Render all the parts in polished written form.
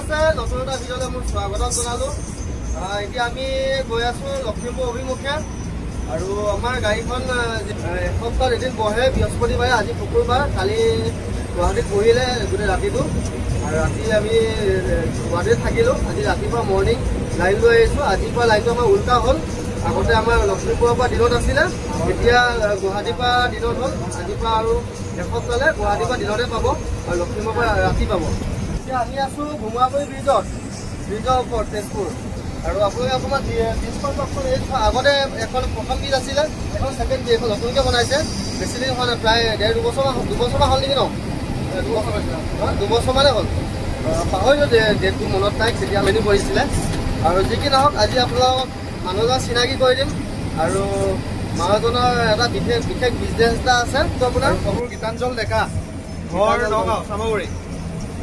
আছে নতুন এটা ভিডিঅ'লৈ মোৰ স্বাগতম জনালোঁ। এতিয়া আমি গৈ আছোঁ লখিমপুৰ অভিমুখে আৰু আমাৰ গাড়ীখন এসপ্তাহত এদিন বহে বৃহস্পতিবাৰে, আজি শুকুৰবাৰ। কালি গুৱাহাটীত বহিলে গোটেই ৰাতিটো আৰু ৰাতি আমি গুৱাহাটীত থাকিলোঁ। আজি ৰাতিপুৱা মৰ্ণিং লাইন লৈ আহিছোঁ। আজিৰ পৰা লাইনটো আমাৰ উল্টা হ'ল। আগতে আমাৰ লখিমপুৰৰ পৰা দিনত আছিলে, এতিয়া গুৱাহাটীৰ পৰা দিনত হ'ল। আজিৰ পৰা আৰু এসপ্তাহলৈ গুৱাহাটীৰ পৰা দিনতে পাব আৰু লখিমপুৰৰ পৰা ৰাতি পাব। এতিয়া আমি আছোঁ ভোমাবৰী ব্ৰিজৰ ওপৰত তেজপুৰ। আৰু আপোনালোকে অকণমান ব্ৰিজখন কওকচোন। এই আগতে এখন প্ৰথম ব্ৰিজ আছিলে, এখন ছেকেণ্ড ব্ৰিজ, এখন নতুনকৈ বনাইছে। বেছি দিন হোৱা নাই, প্ৰায় দুবছৰমান হ'ল নেকি ন? দুবছৰমানে হ'ল। পাহৰিলোঁ ডেটটো মনত নাই, কেতিয়া মেনু কৰিছিলে। আৰু যি কি নহওক, আজি আপোনালোকক মানুহজন চিনাকি কৰি দিম। আৰু মানুহজনৰ এটা বিশেষ বিজনেছ এটা আছে। তো আপোনাৰ গীতাঞ্জল ডেকা, ঘৰ নগাঁও চামগুৰি।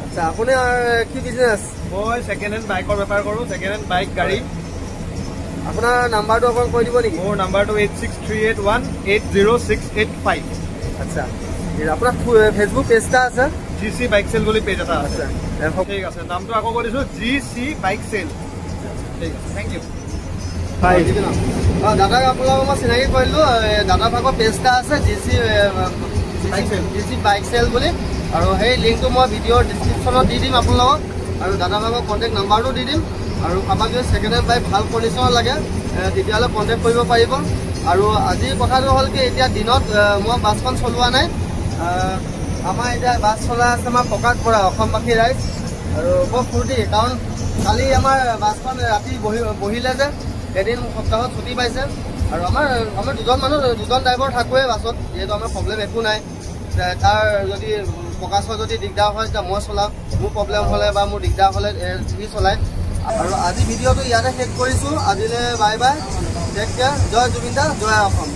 আচ্ছা, আপোনাৰ কি বিজনেছ? মই ছেকেণ্ড হেণ্ড বাইকৰ বেপাৰ কৰোঁ, ছেকেণ্ড হেণ্ড বাইক গাড়ী। আপোনাৰ নাম্বাৰটো অকণ কৈ দিব নেকি? মোৰ নাম্বাৰটো 8638180685। আচ্ছা, আপোনাৰ ফেচবুক পেজ এটা আছে? GC বাইক চেল বুলি পেজ এটা আছে। ঠিক আছে, নামটো আকৌ কৈ দিছোঁ, GC বাইক চেল। ঠিক আছে, থেংক ইউ। দাদাক আপোনালোকক মই চিনাকি কৰিলোঁ। দাদা ভাগৰ পেজ এটা আছে GC বাইক চেল বুলি, আৰু সেই লিংকটো মই ভিডিঅ'ৰ ডিছক্ৰিপশ্যনত দি দিম আপোনালোকক। আৰু দাদা ভাগৰ কণ্টেক্ট নাম্বাৰটো দি দিম। আৰু কাৰোবাক যদি ছেকেণ্ড হেণ্ড বাইক ভাল কণ্ডিশ্যনৰ লাগে তেতিয়াহ'লে কণ্টেক্ট কৰিব পাৰিব। আৰু আজিৰ কথাটো হ'ল কি, এতিয়া দিনত মই বাছখন চলোৱা নাই। আমাৰ এতিয়া বাছ চলাই আছে আমাৰ পকাত পৰা অসমবাসী ৰাইজ। আৰু বৰ ফূৰ্তি, কাৰণ কালি আমাৰ বাছখন ৰাতি বহিলে যে, এদিন সপ্তাহত ছুটি পাইছে। আৰু আমাৰ দুজন ড্ৰাইভাৰ থাকোৱেই বাছত, যিহেতু আমাৰ প্ৰব্লেম একো নাই। তাৰ যদি প্ৰকাশৰ যদি দিগদাৰ হয় তেতিয়া মই চলাওঁ, মোৰ প্ৰব্লেম হ'লে বা মোৰ দিগদাৰ হ'লে সি চলায়। আৰু আজি ভিডিঅ'টো ইয়াতে শেষ কৰিছোঁ। আজিলৈ বাই বাই, টেক কেয়াৰ। জয় জুবিন দা, জয় অসম।